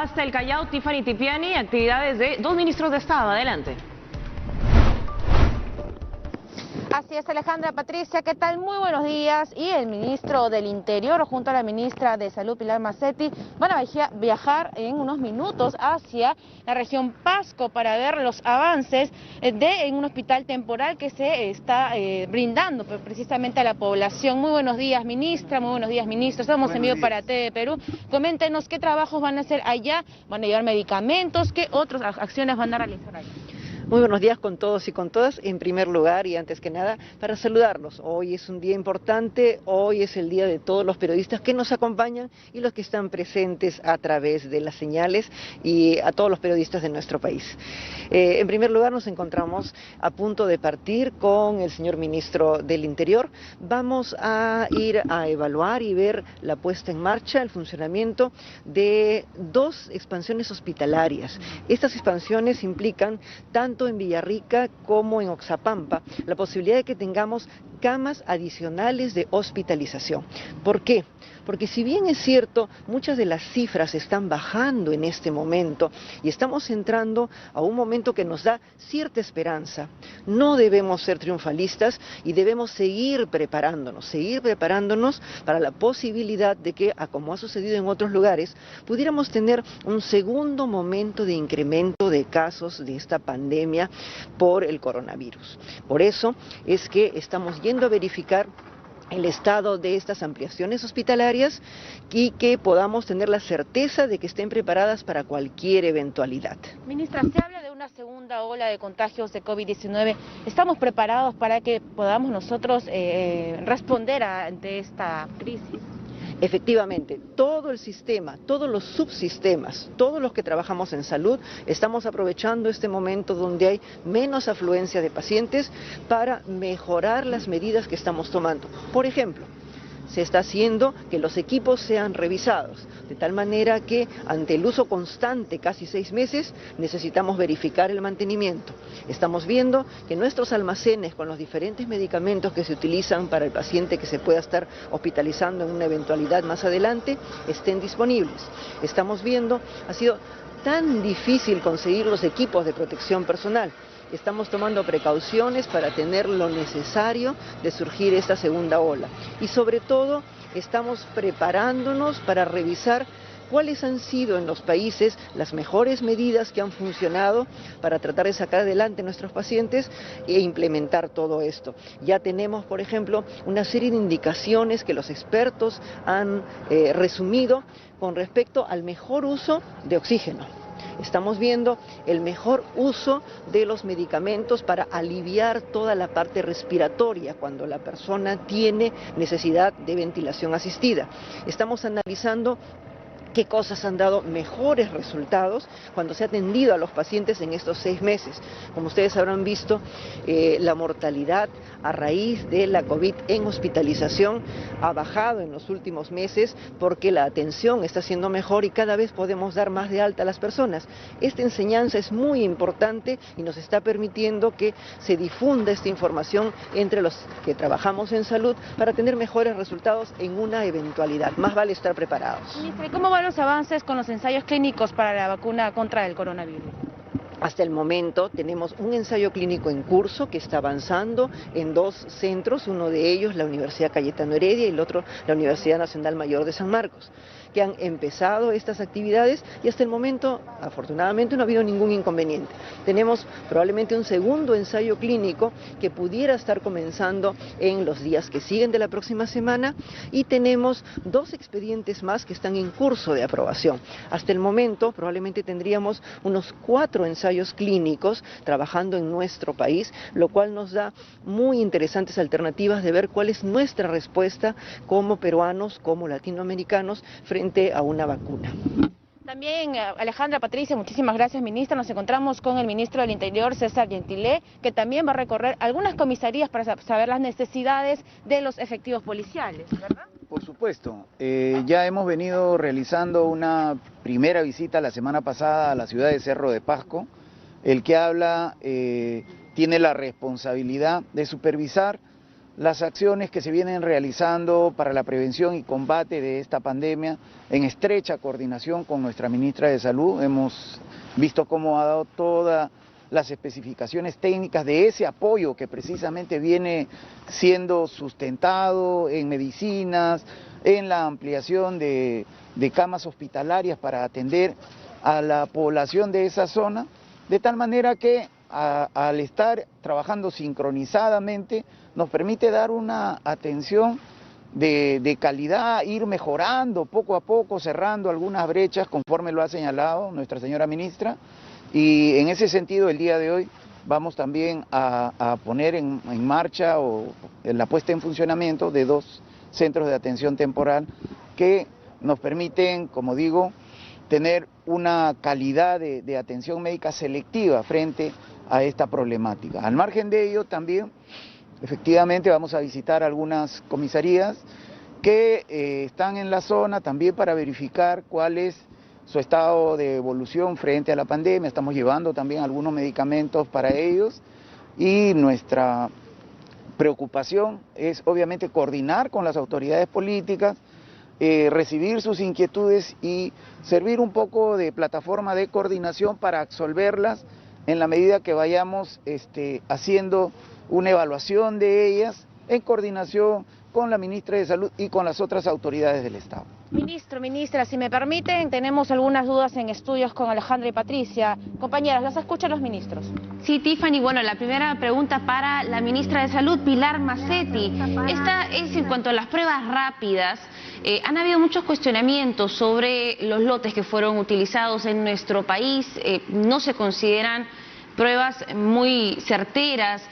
hasta el Callao, Tiffany Tipiani, actividades de dos ministros de Estado. Adelante. Así es, Alejandra, Patricia, ¿qué tal? Muy buenos días. Y el ministro del Interior junto a la ministra de Salud, Pilar Macetti, van a viajar en unos minutos hacia la región Pasco para ver los avances en un hospital temporal que se está brindando precisamente a la población. Muy buenos días, ministra, muy buenos días, ministro. Estamos en vivo para TV Perú. Coméntenos qué trabajos van a hacer allá, van a llevar medicamentos, qué otras acciones van a realizar allá. Muy buenos días con todos y con todas. En primer lugar y antes que nada, para saludarlos. Hoy es un día importante, hoy es el día de todos los periodistas que nos acompañan y los que están presentes a través de las señales y a todos los periodistas de nuestro país. En primer lugar, nos encontramos a punto de partir con el señor ministro del Interior. Vamos a ir a evaluar y ver la puesta en marcha, el funcionamiento de dos expansiones hospitalarias. Estas expansiones implican tanto en Villarrica como en Oxapampa, la posibilidad de que tengamos camas adicionales de hospitalización. ¿Por qué? Porque si bien es cierto, muchas de las cifras están bajando en este momento y estamos entrando a un momento que nos da cierta esperanza, no debemos ser triunfalistas y debemos seguir preparándonos para la posibilidad de que, como ha sucedido en otros lugares, pudiéramos tener un segundo momento de incremento de casos de esta pandemia por el coronavirus. Por eso es que estamos yendo a verificar el estado de estas ampliaciones hospitalarias y que podamos tener la certeza de que estén preparadas para cualquier eventualidad. Ministra, se habla de una segunda ola de contagios de COVID-19. ¿Estamos preparados para que podamos nosotros responder ante esta crisis? Efectivamente, todo el sistema, todos los subsistemas, todos los que trabajamos en salud, estamos aprovechando este momento donde hay menos afluencia de pacientes para mejorar las medidas que estamos tomando. Por ejemplo, se está haciendo que los equipos sean revisados, de tal manera que ante el uso constante, casi 6 meses, necesitamos verificar el mantenimiento. Estamos viendo que nuestros almacenes con los diferentes medicamentos que se utilizan para el paciente que se pueda estar hospitalizando en una eventualidad más adelante, estén disponibles. Estamos viendo, ha sido tan difícil conseguir los equipos de protección personal. Estamos tomando precauciones para tener lo necesario de surgir esta segunda ola. Y sobre todo, estamos preparándonos para revisar cuáles han sido en los países las mejores medidas que han funcionado para tratar de sacar adelante a nuestros pacientes e implementar todo esto. Ya tenemos, por ejemplo, una serie de indicaciones que los expertos han resumido con respecto al mejor uso de oxígeno. Estamos viendo el mejor uso de los medicamentos para aliviar toda la parte respiratoria cuando la persona tiene necesidad de ventilación asistida. Estamos analizando qué cosas han dado mejores resultados cuando se ha atendido a los pacientes en estos 6 meses. Como ustedes habrán visto, la mortalidad a raíz de la COVID en hospitalización ha bajado en los últimos meses porque la atención está siendo mejor y cada vez podemos dar más de alta a las personas. Esta enseñanza es muy importante y nos está permitiendo que se difunda esta información entre los que trabajamos en salud para tener mejores resultados en una eventualidad. Más vale estar preparados. Ministra, ¿cómo van los avances con los ensayos clínicos para la vacuna contra el coronavirus? Hasta el momento tenemos un ensayo clínico en curso que está avanzando en 2 centros, uno de ellos la Universidad Cayetano Heredia y el otro la Universidad Nacional Mayor de San Marcos, que han empezado estas actividades y hasta el momento, afortunadamente, no ha habido ningún inconveniente. Tenemos probablemente un segundo ensayo clínico que pudiera estar comenzando en los días que siguen de la próxima semana y tenemos 2 expedientes más que están en curso de aprobación. Hasta el momento probablemente tendríamos unos 4 ensayos clínicos trabajando en nuestro país, lo cual nos da muy interesantes alternativas de ver cuál es nuestra respuesta como peruanos, como latinoamericanos, frente a una vacuna. También, Alejandra, Patricia, muchísimas gracias, ministra. Nos encontramos con el ministro del Interior, César Gentilé, que también va a recorrer algunas comisarías para saber las necesidades de los efectivos policiales, ¿verdad? Por supuesto, ya hemos venido realizando una primera visita la semana pasada a la ciudad de Cerro de Pasco. El que habla tiene la responsabilidad de supervisar las acciones que se vienen realizando para la prevención y combate de esta pandemia en estrecha coordinación con nuestra ministra de Salud. Hemos visto cómo ha dado todas las especificaciones técnicas de ese apoyo que precisamente viene siendo sustentado en medicinas, en la ampliación de camas hospitalarias para atender a la población de esa zona, de tal manera que al estar trabajando sincronizadamente nos permite dar una atención de calidad, ir mejorando poco a poco, cerrando algunas brechas conforme lo ha señalado nuestra señora ministra, y en ese sentido el día de hoy vamos también a poner en marcha o en la puesta en funcionamiento de 2 centros de atención temporal que nos permiten, como digo, tener una calidad de atención médica selectiva frente a esta problemática. Al margen de ello también, efectivamente, vamos a visitar algunas comisarías que están en la zona también para verificar cuál es su estado de evolución frente a la pandemia. Estamos llevando también algunos medicamentos para ellos y nuestra preocupación es obviamente coordinar con las autoridades políticas, recibir sus inquietudes y servir un poco de plataforma de coordinación para absolverlas en la medida que vayamos haciendo una evaluación de ellas en coordinación con la ministra de Salud y con las otras autoridades del Estado. Ministro, ministra, si me permiten, tenemos algunas dudas en estudios con Alejandra y Patricia. Compañeras, las escuchan los ministros. Sí, Tiffany, bueno, la primera pregunta para la ministra de Salud, Pilar Massetti. Esta es en cuanto a las pruebas rápidas. Han habido muchos cuestionamientos sobre los lotes que fueron utilizados en nuestro país. No se consideran pruebas muy certeras.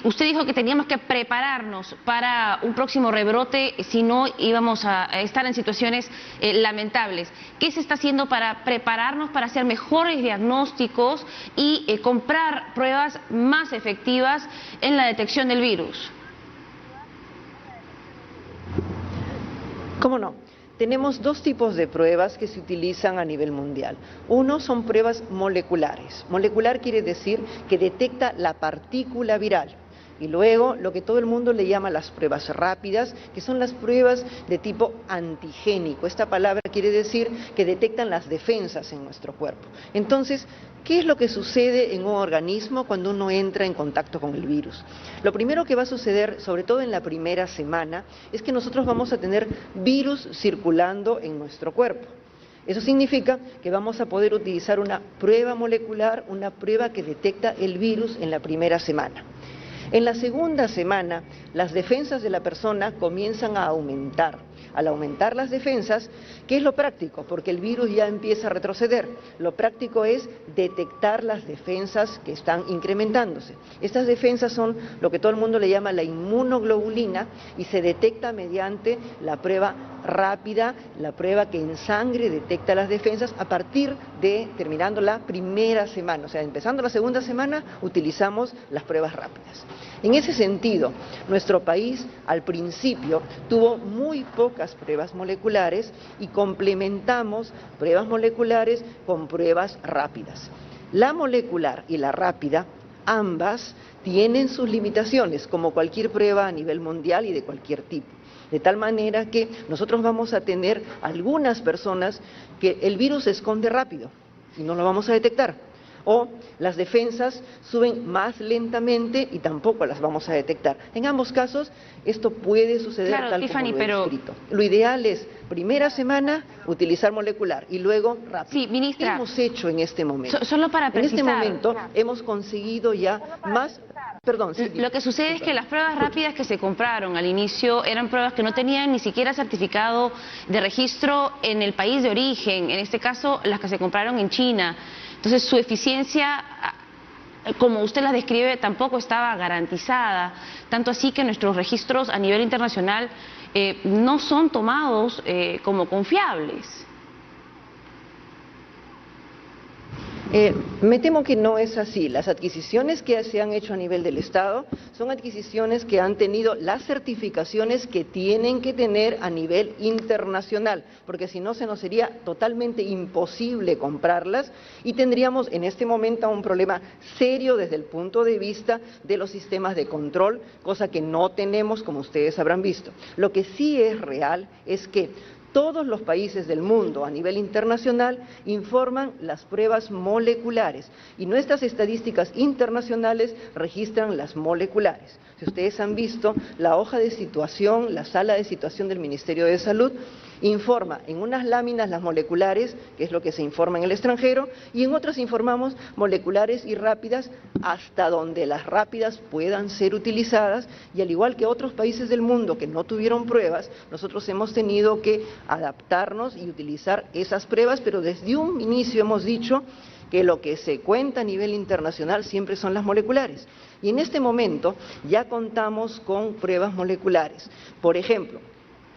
Usted dijo que teníamos que prepararnos para un próximo rebrote, si no íbamos a estar en situaciones lamentables. ¿Qué se está haciendo para prepararnos para hacer mejores diagnósticos y comprar pruebas más efectivas en la detección del virus? ¿Cómo no? Tenemos 2 tipos de pruebas que se utilizan a nivel mundial. Uno son pruebas moleculares. Molecular quiere decir que detecta la partícula viral. Y luego lo que todo el mundo le llama las pruebas rápidas, que son las pruebas de tipo antigénico. Esta palabra quiere decir que detectan las defensas en nuestro cuerpo. Entonces, ¿qué es lo que sucede en un organismo cuando uno entra en contacto con el virus? Lo primero que va a suceder, sobre todo en la primera semana, es que nosotros vamos a tener virus circulando en nuestro cuerpo. Eso significa que vamos a poder utilizar una prueba molecular, una prueba que detecta el virus en la primera semana. En la segunda semana, las defensas de la persona comienzan a aumentar. Al aumentar las defensas, ¿qué es lo práctico? Porque el virus ya empieza a retroceder. Lo práctico es detectar las defensas que están incrementándose. Estas defensas son lo que todo el mundo le llama la inmunoglobulina y se detecta mediante la prueba rápida, la prueba que en sangre detecta las defensas a partir de terminando la primera semana. O sea, empezando la segunda semana utilizamos las pruebas rápidas. En ese sentido, nuestro país al principio tuvo muy pocas pruebas moleculares y complementamos pruebas moleculares con pruebas rápidas. La molecular y la rápida, ambas tienen sus limitaciones, como cualquier prueba a nivel mundial y de cualquier tipo. De tal manera que nosotros vamos a tener algunas personas que el virus se esconde rápido y no lo vamos a detectar. O las defensas suben más lentamente y tampoco las vamos a detectar. En ambos casos, esto puede suceder tal como lo he descrito. Lo ideal es, primera semana, utilizar molecular y luego rápido. Sí, ministra. ¿Qué hemos hecho en este momento? Solo para precisar. En este momento hemos conseguido ya más... Perdón, sí, lo que sucede es que las pruebas rápidas que se compraron al inicio eran pruebas que no tenían ni siquiera certificado de registro en el país de origen, en este caso las que se compraron en China. Entonces su eficiencia, como usted las describe, tampoco estaba garantizada, tanto así que nuestros registros a nivel internacional no son tomados como confiables. Me temo que no es así. Las adquisiciones que se han hecho a nivel del Estado son adquisiciones que han tenido las certificaciones que tienen que tener a nivel internacional, porque si no se nos sería totalmente imposible comprarlas y tendríamos en este momento un problema serio desde el punto de vista de los sistemas de control, cosa que no tenemos, como ustedes habrán visto. Lo que sí es real es que todos los países del mundo a nivel internacional informan las pruebas moleculares y nuestras estadísticas internacionales registran las moleculares. Si ustedes han visto la hoja de situación, la sala de situación del Ministerio de Salud, informa en unas láminas las moleculares, que es lo que se informa en el extranjero, y en otras informamos moleculares y rápidas hasta donde las rápidas puedan ser utilizadas, y al igual que otros países del mundo que no tuvieron pruebas, nosotros hemos tenido que adaptarnos y utilizar esas pruebas, pero desde un inicio hemos dicho que lo que se cuenta a nivel internacional siempre son las moleculares. Y en este momento ya contamos con pruebas moleculares. Por ejemplo,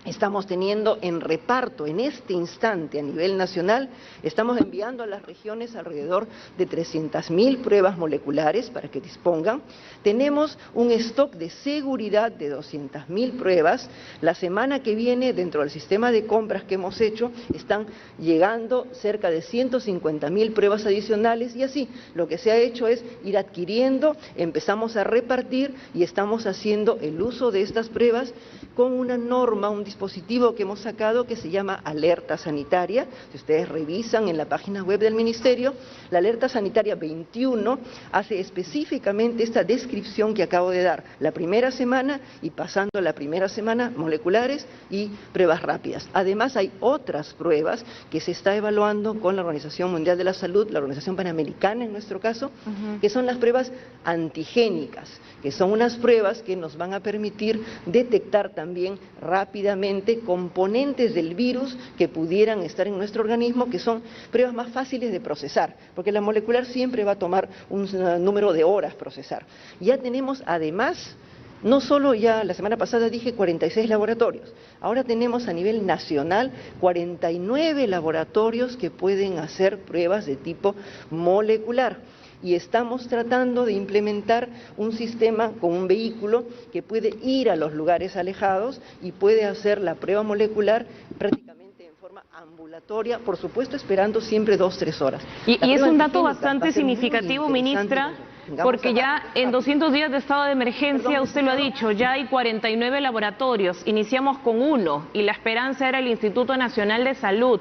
estamos teniendo en reparto en este instante a nivel nacional, estamos enviando a las regiones alrededor de 300.000 pruebas moleculares para que dispongan. Tenemos un stock de seguridad de 200.000 pruebas. La semana que viene, dentro del sistema de compras que hemos hecho, están llegando cerca de 150.000 pruebas adicionales y así lo que se ha hecho es ir adquiriendo, empezamos a repartir y estamos haciendo el uso de estas pruebas con una norma, un dispositivo que hemos sacado que se llama alerta sanitaria. Si ustedes revisan en la página web del Ministerio, la alerta sanitaria 21 hace específicamente esta descripción que acabo de dar, la primera semana y pasando a la primera semana, moleculares y pruebas rápidas. Además hay otras pruebas que se está evaluando con la Organización Mundial de la Salud, la Organización Panamericana en nuestro caso, que son las pruebas antigénicas, que son unas pruebas que nos van a permitir detectar también rápidamente componentes del virus que pudieran estar en nuestro organismo, que son pruebas más fáciles de procesar, porque la molecular siempre va a tomar un número de horas procesar. Ya tenemos además, no solo ya la semana pasada dije 46 laboratorios, ahora tenemos a nivel nacional 49 laboratorios que pueden hacer pruebas de tipo molecular. Y estamos tratando de implementar un sistema con un vehículo que puede ir a los lugares alejados y puede hacer la prueba molecular prácticamente en forma ambulatoria, por supuesto esperando siempre 2-3 horas. Y es un dato bastante significativo, ministra, porque ya en 200 días de estado de emergencia, usted lo ha dicho, ya hay 49 laboratorios, iniciamos con 1 y la esperanza era el Instituto Nacional de Salud.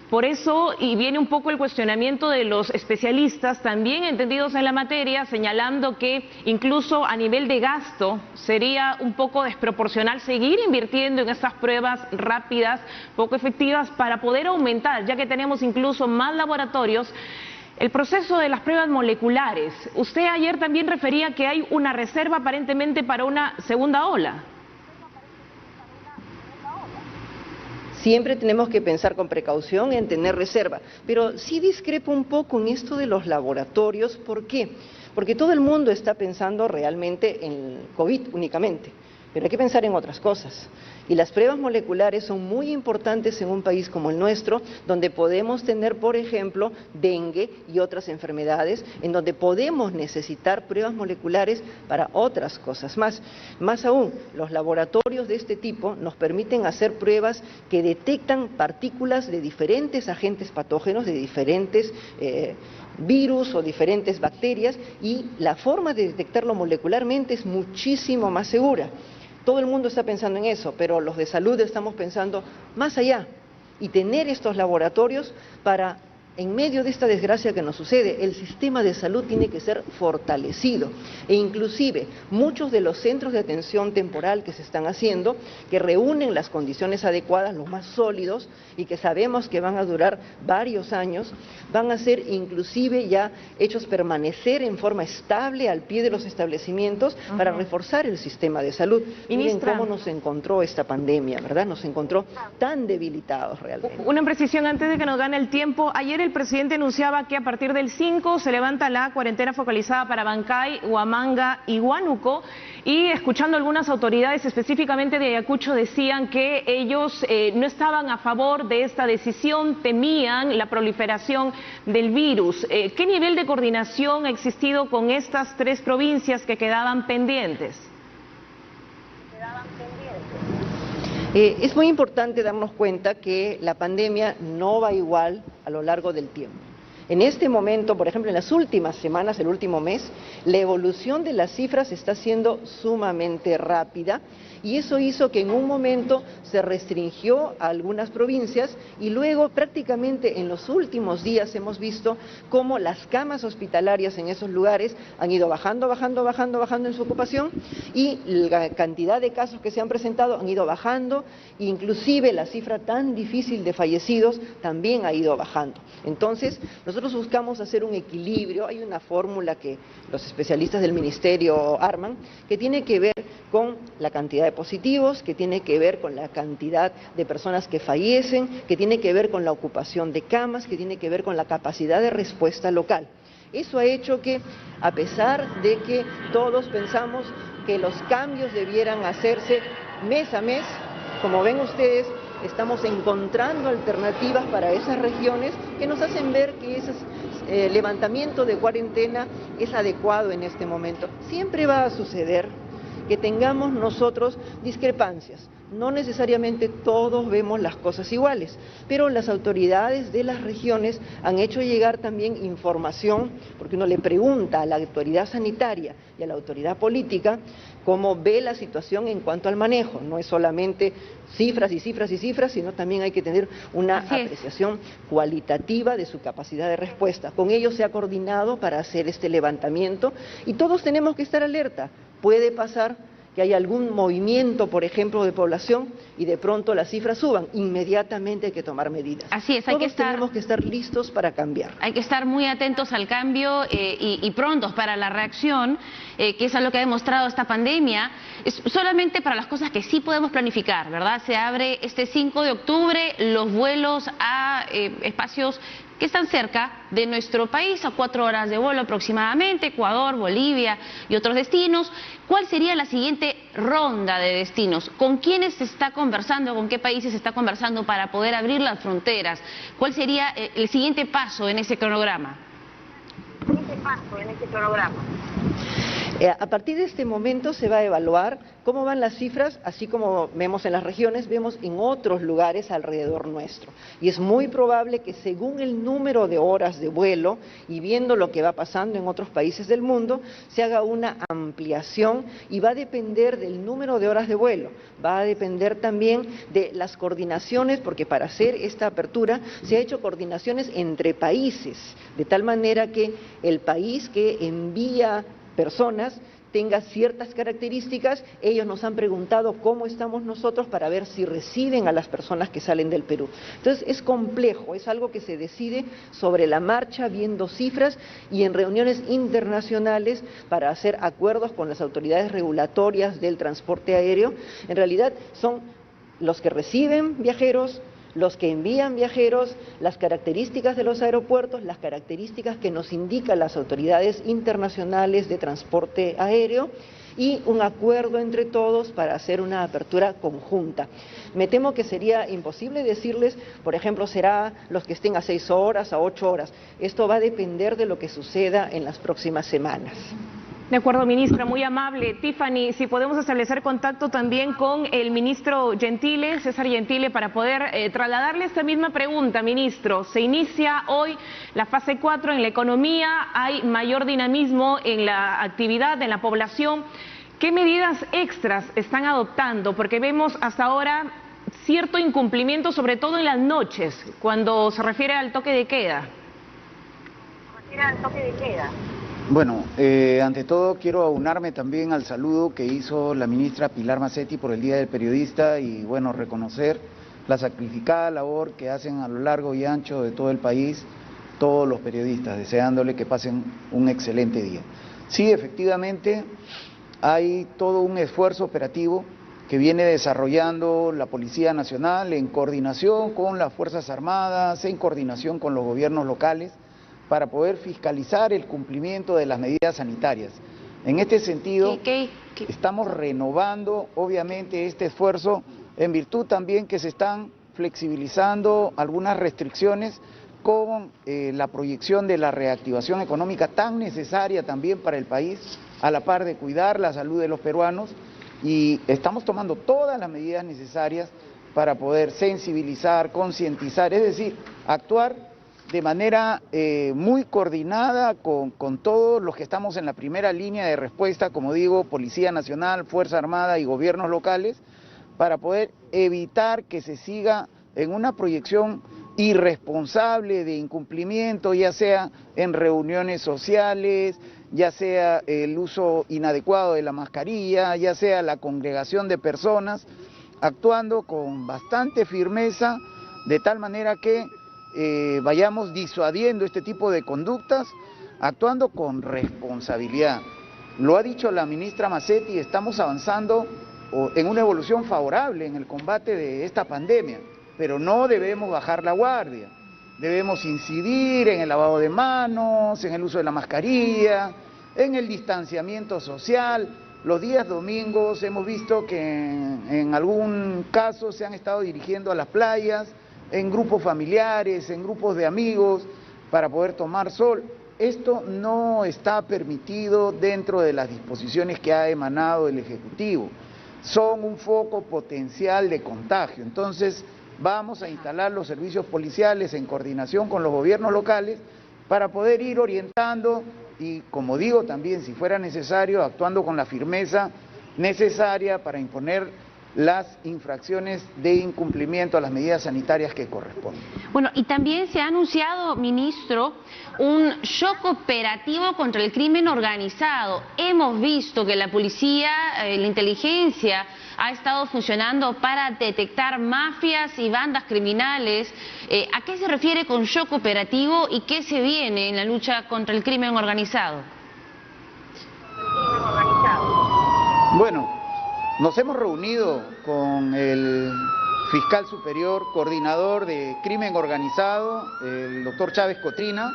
Por eso, y viene un poco el cuestionamiento de los especialistas, también entendidos en la materia, señalando que incluso a nivel de gasto sería un poco desproporcional seguir invirtiendo en estas pruebas rápidas, poco efectivas, para poder aumentar, ya que tenemos incluso más laboratorios, el proceso de las pruebas moleculares. Usted ayer también refería que hay una reserva aparentemente para una segunda ola. Siempre tenemos que pensar con precaución en tener reserva, pero sí discrepo un poco en esto de los laboratorios. ¿Por qué? Porque todo el mundo está pensando realmente en COVID únicamente, pero hay que pensar en otras cosas. Y las pruebas moleculares son muy importantes en un país como el nuestro, donde podemos tener, por ejemplo, dengue y otras enfermedades, en donde podemos necesitar pruebas moleculares para otras cosas más. Más aún, los laboratorios de este tipo nos permiten hacer pruebas que detectan partículas de diferentes agentes patógenos, de diferentes virus o diferentes bacterias, y la forma de detectarlo molecularmente es muchísimo más segura. Todo el mundo está pensando en eso, pero los de salud estamos pensando más allá y tener estos laboratorios para, en medio de esta desgracia que nos sucede, el sistema de salud tiene que ser fortalecido e inclusive muchos de los centros de atención temporal que se están haciendo, que reúnen las condiciones adecuadas, los más sólidos y que sabemos que van a durar varios años, van a ser inclusive ya hechos permanecer en forma estable al pie de los establecimientos para reforzar el sistema de salud. Miren cómo nos encontró esta pandemia, ¿verdad? Nos encontró tan debilitados realmente. Una precisión antes de que nos gane el tiempo. Ayer el presidente anunciaba que a partir del 5 se levanta la cuarentena focalizada para Bancay, Huamanga y Huánuco, y escuchando algunas autoridades, específicamente de Ayacucho, decían que ellos no estaban a favor de esta decisión, temían la proliferación del virus. ¿Qué nivel de coordinación ha existido con estas tres provincias que quedaban pendientes? Es muy importante darnos cuenta que la pandemia no va igual a lo largo del tiempo. En este momento, por ejemplo, en las últimas semanas, el último mes, la evolución de las cifras está siendo sumamente rápida y eso hizo que en un momento se restringió a algunas provincias y luego prácticamente en los últimos días hemos visto cómo las camas hospitalarias en esos lugares han ido bajando en su ocupación y la cantidad de casos que se han presentado han ido bajando, inclusive la cifra tan difícil de fallecidos también ha ido bajando. Entonces, nosotros buscamos hacer un equilibrio, hay una fórmula que los especialistas del Ministerio arman, que tiene que ver con la cantidad de positivos, que tiene que ver con la cantidad de personas que fallecen, que tiene que ver con la ocupación de camas, que tiene que ver con la capacidad de respuesta local. Eso ha hecho que, a pesar de que todos pensamos que los cambios debieran hacerse mes a mes, como ven ustedes, estamos encontrando alternativas para esas regiones que nos hacen ver que ese levantamiento de cuarentena es adecuado en este momento. Siempre va a suceder que tengamos nosotros discrepancias. No necesariamente todos vemos las cosas iguales, pero las autoridades de las regiones han hecho llegar también información, porque uno le pregunta a la autoridad sanitaria y a la autoridad política cómo ve la situación en cuanto al manejo. No es solamente cifras y cifras y cifras, sino también hay que tener una apreciación cualitativa de su capacidad de respuesta. Con ellos se ha coordinado para hacer este levantamiento y todos tenemos que estar alerta. Puede pasar que haya algún movimiento, por ejemplo, de población y de pronto las cifras suban, inmediatamente hay que tomar medidas. Así es, tenemos que estar listos para cambiar. Hay que estar muy atentos al cambio y prontos para la reacción, que es a lo que ha demostrado esta pandemia. Es solamente para las cosas que sí podemos planificar, ¿verdad? Se abre este 5 de octubre los vuelos a espacios que están cerca de nuestro país, a 4 horas de vuelo aproximadamente, Ecuador, Bolivia y otros destinos. ¿Cuál sería la siguiente ronda de destinos? ¿Con quiénes se está conversando, con qué países se está conversando para poder abrir las fronteras? ¿Cuál sería el siguiente paso en ese cronograma? A partir de este momento se va a evaluar cómo van las cifras, así como vemos en las regiones, vemos en otros lugares alrededor nuestro. Y es muy probable que según el número de horas de vuelo y viendo lo que va pasando en otros países del mundo, se haga una ampliación y va a depender del número de horas de vuelo, va a depender también de las coordinaciones, porque para hacer esta apertura se ha hecho coordinaciones entre países, de tal manera que el país que envía personas tenga ciertas características. Ellos nos han preguntado cómo estamos nosotros para ver si reciben a las personas que salen del Perú. Entonces es complejo, es algo que se decide sobre la marcha, viendo cifras y en reuniones internacionales para hacer acuerdos con las autoridades regulatorias del transporte aéreo. En realidad son los que reciben viajeros, los que envían viajeros, las características de los aeropuertos, las características que nos indican las autoridades internacionales de transporte aéreo y un acuerdo entre todos para hacer una apertura conjunta. Me temo que sería imposible decirles, por ejemplo, será los que estén a 6 horas, a 8 horas. Esto va a depender de lo que suceda en las próximas semanas. De acuerdo, ministra, muy amable. Tiffany, si podemos establecer contacto también con el ministro Gentile, César Gentile, para poder trasladarle esta misma pregunta, ministro. Se inicia hoy la fase 4 en la economía, hay mayor dinamismo en la actividad, en la población. ¿Qué medidas extras están adoptando? Porque vemos hasta ahora cierto incumplimiento, sobre todo en las noches, cuando se refiere al toque de queda. Bueno, ante todo quiero aunarme también al saludo que hizo la ministra Pilar Macetti por el Día del Periodista y bueno, reconocer la sacrificada labor que hacen a lo largo y ancho de todo el país todos los periodistas, deseándole que pasen un excelente día. Sí, efectivamente, hay todo un esfuerzo operativo que viene desarrollando la Policía Nacional en coordinación con las Fuerzas Armadas, en coordinación con los gobiernos locales, para poder fiscalizar el cumplimiento de las medidas sanitarias. En este sentido, estamos renovando obviamente este esfuerzo en virtud también que se están flexibilizando algunas restricciones con la proyección de la reactivación económica tan necesaria también para el país, a la par de cuidar la salud de los peruanos, y estamos tomando todas las medidas necesarias para poder sensibilizar, concientizar, es decir, actuar de manera muy coordinada con todos los que estamos en la primera línea de respuesta, como digo, Policía Nacional, Fuerza Armada y gobiernos locales, para poder evitar que se siga en una proyección irresponsable de incumplimiento, ya sea en reuniones sociales, ya sea el uso inadecuado de la mascarilla, ya sea la congregación de personas, actuando con bastante firmeza, de tal manera que vayamos disuadiendo este tipo de conductas, actuando con responsabilidad. Lo ha dicho la ministra Massetti, estamos avanzando en una evolución favorable en el combate de esta pandemia, pero no debemos bajar la guardia. Debemos incidir en el lavado de manos, en el uso de la mascarilla, en el distanciamiento social. Los días domingos hemos visto que en algún caso se han estado dirigiendo a las playas, en grupos familiares, en grupos de amigos, para poder tomar sol. Esto no está permitido dentro de las disposiciones que ha emanado el Ejecutivo. Son un foco potencial de contagio. Entonces, vamos a instalar los servicios policiales en coordinación con los gobiernos locales para poder ir orientando y, como digo, también, si fuera necesario, actuando con la firmeza necesaria para imponer las infracciones de incumplimiento a las medidas sanitarias que corresponden. Bueno, y también se ha anunciado, ministro, un shock operativo contra el crimen organizado. Hemos visto que la policía, la inteligencia, ha estado funcionando para detectar mafias y bandas criminales. ¿A qué se refiere con shock operativo y qué se viene en la lucha contra el crimen organizado? Bueno, nos hemos reunido con el fiscal superior, coordinador de crimen organizado, el doctor Chávez Cotrina,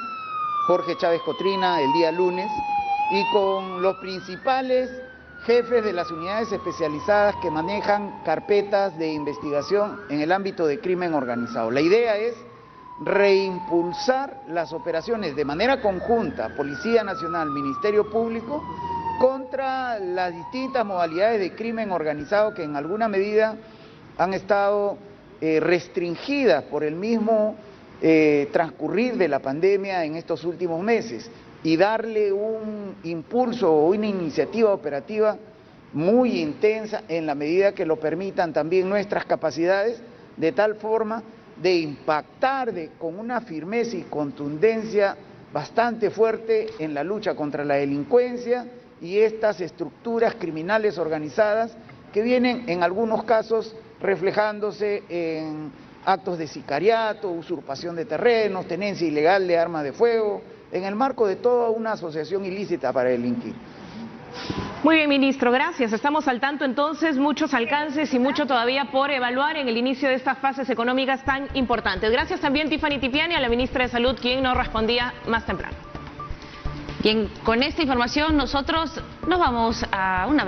Jorge Chávez Cotrina, el día lunes, y con los principales jefes de las unidades especializadas que manejan carpetas de investigación en el ámbito de crimen organizado. La idea es reimpulsar las operaciones de manera conjunta, Policía Nacional, Ministerio Público, contra las distintas modalidades de crimen organizado que en alguna medida han estado restringidas por el mismo transcurrir de la pandemia en estos últimos meses, y darle un impulso o una iniciativa operativa muy intensa en la medida que lo permitan también nuestras capacidades, de tal forma de impactar con una firmeza y contundencia bastante fuerte en la lucha contra la delincuencia y estas estructuras criminales organizadas que vienen en algunos casos reflejándose en actos de sicariato, usurpación de terrenos, tenencia ilegal de armas de fuego, en el marco de toda una asociación ilícita para delinquir. Muy bien, ministro, gracias. Estamos al tanto entonces, muchos alcances y mucho todavía por evaluar en el inicio de estas fases económicas tan importantes. Gracias también Tiffany Tipiani, a la ministra de Salud, quien nos respondía más temprano. Bien, con esta información nosotros nos vamos a una